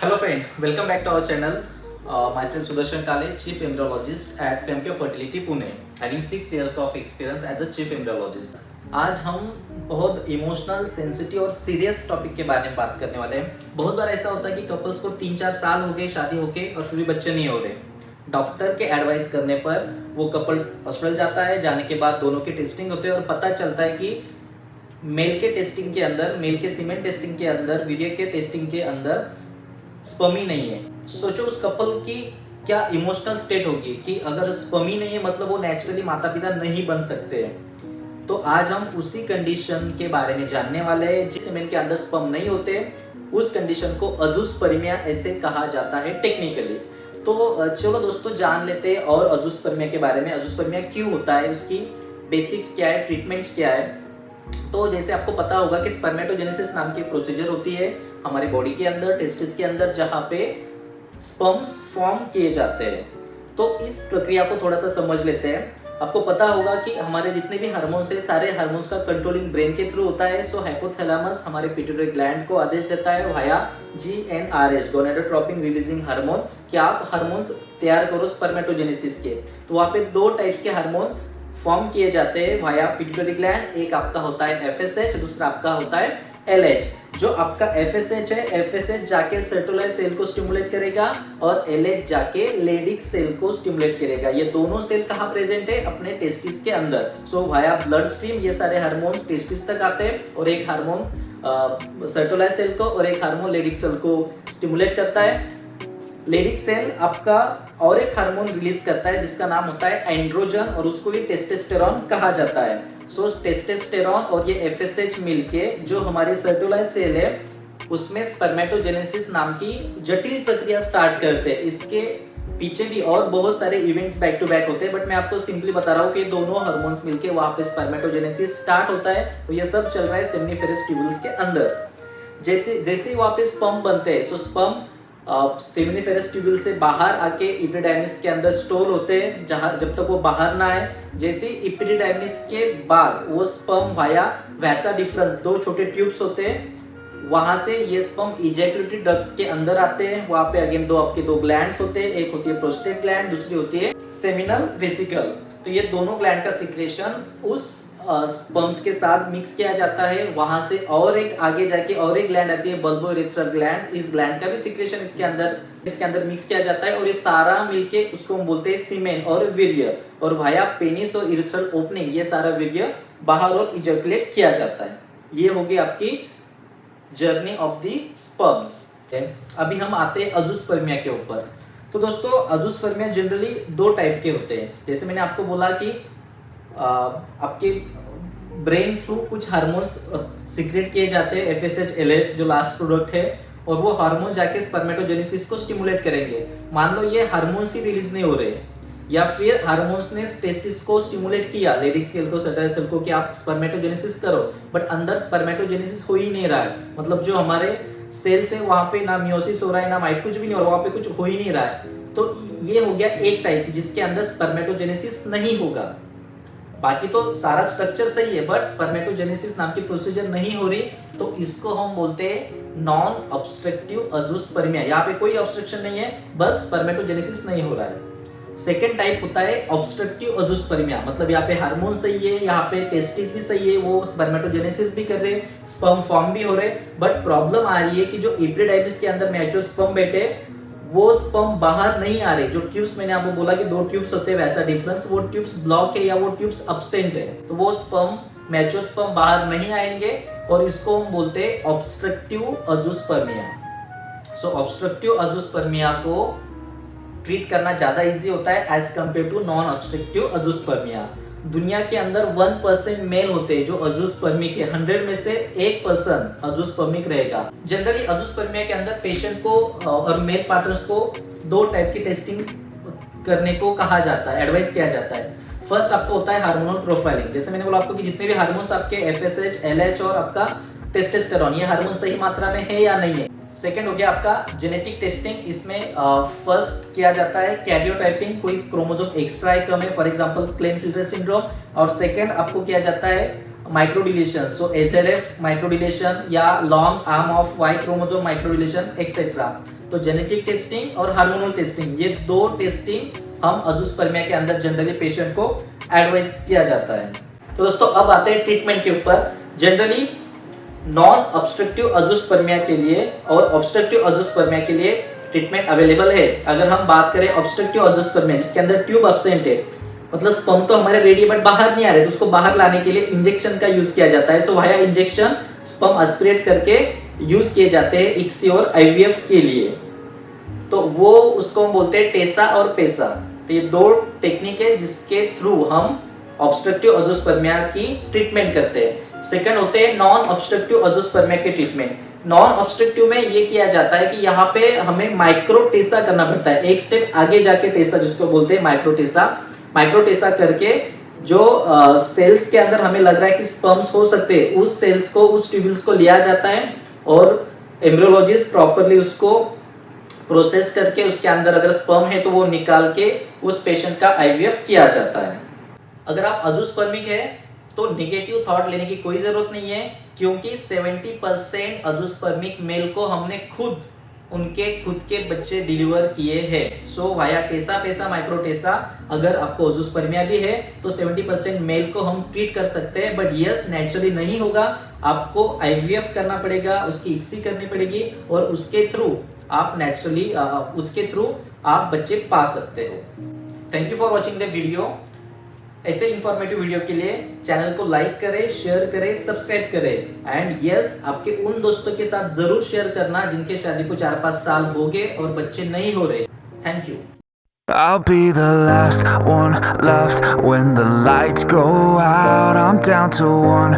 Hello friend, welcome back to our channel. Myself Sudarshan Kale, Chief Embryologist at Femcare Fertility Pune, having 6 years of experience as a Chief Embryologist. आज हम बहुत emotional, sensitive और serious topic के बारे में बात करने वाले हैं। बहुत बार ऐसा होता है कि कपल्स को 3-4 साल हो गए शादी होके और फिर भी बच्चे नहीं हो रहे। डॉक्टर के एडवाइस करने पर वो कपल हॉस्पिटल जाता है, जाने के बाद दोनों की टेस्टिंग होती है और पता चलता है कि मेल के टेस्टिंग के अंदर, मेल के सीमेंट टेस्टिंग के अंदर, वीर्य के टेस्टिंग के अंदर स्पर्म ही नहीं है। सोचो उस कपल की क्या इमोशनल स्टेट होगी कि अगर स्पर्म ही नहीं है मतलब वो नेचुरली माता पिता नहीं बन सकते हैं। तो आज हम उसी कंडीशन के बारे में जानने वाले हैं जिस सीमेंट के अंदर स्पर्म नहीं होते, उस कंडीशन को अजूस्पर्मिया ऐसे कहा जाता है टेक्निकली। तो चलो दोस्तों जान लेते हैं और अजूस्पर्मिया के बारे में। अजूस्पर्मिया क्यों होता है, उसकी बेसिक्स क्या है, ट्रीटमेंट्स क्या है। तो जैसे आपको पता होगा कि स्पर्मेटोजेनेसिस नाम की प्रोसीजर होती है हमारी बॉडी के अंदर, टेस्टिस के अंदर, जहाँ पे स्पर्म्स फॉर्म किए जाते हैं। तो इस प्रक्रिया को थोड़ा सा समझ लेते हैं। आपको पता होगा कि हमारे जितने भी हार्मोन्स है, सारे हार्मोन्स का कंट्रोलिंग ब्रेन के थ्रू होता है। सो हाइपोथैलेमस हमारे पिट्यूटरी ग्लैंड को आदेश देता है via GnRH, gonadotropin releasing hormone, कि आप हार्मोन्स तैयार करो स्पर्मेटोजेनेसिस के। तो वहाँ पे 2 टाइप्स के हार्मोन फॉर्म किए जाते हैं वाया पिट्यूटरी ग्लैंड। एक आपका होता है FSH, दूसरा आपका होता है LH। जो आपका FSH है, FSH जाके सर्टोलाइज सेल को स्टिमुलेट करेगा और LH जाके लेडिक सेल को स्टिमुलेट करेगा। ये दोनों सेल कहाँ प्रेजेंट है? अपने टेस्टिस के अंदर। सो वाया ब्लड स्ट्रीम ये सारे हार्मोन्स टेस्टिस तक आते हैं और एक हार्मोन सर्टोलाइज सेल को और एक हार्मोन लेडिक सेल को स्टिमुलेट करता है। लेडिक सेल आपका और एक हार्मोन रिलीज करता है जिसका नाम होता है एंड्रोजन और उसको भी टेस्टोस्टेरोन कहा जाता है। सो टेस्टोस्टेरोन और ये FSH मिलके जो हमारी सर्टोलाइज सेल है उसमें स्पर्मेटोजेनेसिस नाम की जटिल प्रक्रिया स्टार्ट करते हैं। इसके पीछे भी और बहुत सारे इवेंट्स बैक टू बैक होते हैं, बट मैं आपको सिंपली बता रहा हूँ कि दोनों हार्मोन्स मिलके वहाँ पे स्पर्मेटोजेनेसिस स्टार्ट होता है। तो ये सब चल रहा है सेमिनिफेरस ट्यूब्यूल्स के अंदर। जैसे ही वहाँ पे स्पर्म बनते हैं, सो स्पर्म सेमिनिफेरस ट्यूब्यूल से बाहर आके एपिडिडाइमिस के अंदर स्टोर होते हैं, जहां जब तक वो बाहर ना आए। जैसे एपिडिडाइमिस के बाद वो स्पर्म वाया वैसा डिफरेंस 2 छोटे ट्यूब्स होते हैं, वहां से ये स्पर्म इजैकुलेटरी डक्ट के अंदर आते हैं। वहां पे अगेन 2 आपके 2 ग्लैंड्स होते हैं, एक होती है प्रोस्टेट ग्लैंड, दूसरी होती है सेमिनल वेसिकल। तो ये दोनों ग्लैंड का सिक्रेशन उस स्पर्म्स के साथ मिक्स किया जाता है। वहां से और एक आगे जाके और एक ग्लैंड आती है बल्बो इरेथ्रल ग्लैंड। इस ग्लैंड का भी सिक्रेशन इसके अंदर मिक्स किया जाता है और ये सारा मिलके उसको हम बोलते हैं सीमेन और वीर्य। और वाया पेनिस और इरेथ्रल ओपनिंग ये सारा वीर्य बाहर और इजैकुलेट किया जाता है। ये होगी आपकी जर्नी ऑफ द स्पर्म्स। अभी हम आते हैं अजूस्पर्मिया के ऊपर। तो दोस्तों अजूस्पर्मिया जनरली 2 टाइप के होते हैं। जैसे मैंने आपको बोला कि आपके ब्रेन थ्रू कुछ हार्मोन्स सीक्रेट किए जाते हैं, FSH LH जो लास्ट प्रोडक्ट है, और वो हार्मोन जाके स्पर्मेटोजेनेसिस को स्टिमुलेट करेंगे। मान लो ये हार्मोन्स ही रिलीज नहीं हो रहे या फिर हार्मोन्स ने टेस्टिस को स्टिमुलेट किया, लेडिक सेल को, सर्टोलाइज सेल को, कि आप स्पर्मेटोजेनेसिस करो, बट अंदर स्पर्मेटोजेनेसिस हो ही नहीं रहा है। मतलब जो हमारे सेल्स है वहां पे ना मियोसिस हो रहा है, ना माइट, कुछ भी नहीं हो रहा, वहां पे कुछ हो ही नहीं रहा है। तो ये हो गया एक टाइप जिसके अंदर स्पर्मेटोजेनेसिस नहीं होगा। बाकी तो सारा स्ट्रक्चर सही है बट स्पर्मेटोजेनेसिस नाम की प्रोसीजर नहीं हो रही, तो इसको हम बोलते हैं नॉन ऑब्स्ट्रक्टिव अजूस्पर्मिया। यहाँ पे कोई ऑब्स्ट्रक्शन नहीं है, बस स्पर्मेटोजेनेसिस नहीं हो रहा है। सेकेंड टाइप होता है ऑब्स्ट्रक्टिव अजूस्पर्मिया, मतलब यहाँ पे हार्मोन सही है, यहाँ पे टेस्टिस भी सही है, वो स्पर्मेटोजेनेसिस भी कर रहे हैं, स्पर्म फॉर्म भी हो रहे, बट प्रॉब्लम आ रही है कि जो एपिडिडाइमिस के अंदर मैच्योर स्पर्म बैठे वो स्पर्म बाहर नहीं आ रहे। जो ट्यूब्स मैंने आपको बोला कि 2 ट्यूब्स होते हैं वैसा डिफरेंस, वो ट्यूब्स ब्लॉक है या वो ट्यूब्स अब्सेंट है, तो वो स्पर्म मैच्योर स्पर्म बाहर नहीं आएंगे और इसको हम बोलते हैं ऑब्स्ट्रक्टिव अजूस्पर्मिया। सो ऑब्स्ट्रक्टिव अजूस्पर्मिया को ट्रीट करना ज्यादा इजी होता है as compare to non obstructive azoospermia. दुनिया के अंदर 1% मेल होते हैं जो अजूस्पर्मिक है, 100 में से 1% अजूस्पर्मिक रहेगा। जनरली अजूस्पर्मिया के अंदर पेशेंट को और मेल पार्टनर्स को 2 टाइप की टेस्टिंग करने को कहा जाता है, एडवाइस किया जाता है। फर्स्ट आपको होता है हार्मोनल प्रोफाइलिंग। जैसे मैंने बोला आपको कि जितने भी हार्मोन्स आपके FSH LH और आपका टेस्टोस्टेरोन, ये हार्मोन सही मात्रा में है या नहीं है। सेकेंड हो गया आपका जेनेटिक टेस्टिंग। इसमें फर्स्ट किया जाता है कैरियोटाइपिंग, कोई क्रोमोसोम एक्स्ट्रा है कम है, फॉर एग्जांपल क्लेन-फिल्टर सिंड्रोम। और सेकेंड आपको किया जाता है माइक्रोडिलीशन, सो AZF माइक्रोडिलीशन या long arm of Y chromosome microdeletion etcetera. तो जेनेटिक टेस्टिंग और हार्मोनल टेस्टिंग, ये दो टेस्टिंग हम अजूस्पर्मिया के अंदर जनरली पेशेंट को एडवाइस किया जाता है। तो दोस्तों अब आते हैं ट्रीटमेंट के ऊपर। जनरली नॉन ऑब्स्ट्रक्टिव अजूस्पर्मिया के लिए और ऑब्स्ट्रक्टिव अजूस्पर्मिया के लिए ट्रीटमेंट अवेलेबल है। अगर हम बात करें ऑब्स्ट्रक्टिव अजूस्पर्मिया जिसके अंदर ट्यूब एब्सेंट है, मतलब स्पर्म तो हमारे रेडी बट बाहर नहीं आ रहे, तो उसको बाहर लाने के लिए इंजेक्शन का यूज किया जाता है। सो वाया इंजेक्शन स्पर्म एस्पिरेट करके यूज किए जाते हैं इक्सी और आईवीएफ के लिए। तो वो उसको हम बोलते हैं टेसा और पेसा। तो ये दो टेक्निक है जिसके थ्रू हम ऑब्स्ट्रक्टिव अजूस्पर्मिया की ट्रीटमेंट करते हैं। सेकंड होते हैं नॉन ऑब्स्ट्रक्टिव अजूस्पर्मिया के ट्रीटमेंट। नॉन ऑब्स्ट्रक्टिव में ये किया जाता है कि यहाँ पे हमें माइक्रोटेसा करना पड़ता है, एक स्टेप आगे जाके टेसा जिसको बोलते हैं माइक्रोटेसा करके जो सेल्स के अंदर हमें लग रहा है कि स्पर्म्स हो सकते हैं, उस सेल्स को, उस ट्यूब्यूल्स को लिया जाता है और एम्ब्रियोलॉजिस्ट प्रॉपर्ली उसको प्रोसेस करके उसके अंदर अगर स्पर्म है तो वो निकाल के उस पेशेंट का आईवीएफ किया जाता है। अगर आप अजूस्पर्मिक है तो नेगेटिव थॉट लेने की कोई जरूरत नहीं है, क्योंकि 70% अजूस्पर्मिक मेल को हमने खुद उनके खुद के बच्चे डिलीवर किए हैं। सो वाया टेसा पेसा माइक्रोटेसा अगर आपको अजूस्पर्मिया भी है तो 70% मेल को हम ट्रीट कर सकते हैं। बट यस, नेचुरली नहीं होगा, आपको आईवीएफ करना पड़ेगा, उसकी इक्सी करनी पड़ेगी और उसके थ्रू आप नेचुरली उसके थ्रू आप बच्चे पा सकते हो। Thank you for watching the video. ऐसे इंफॉर्मेटिव वीडियो के लिए चैनल को लाइक करें, शेयर करें, सब्सक्राइब करें एंड यस, आपके उन दोस्तों के साथ जरूर शेयर करना जिनके शादी को 4-5 साल हो गए और बच्चे नहीं हो रहे। Thank you. I'll be the last one left when the lights go out. I'm down to one.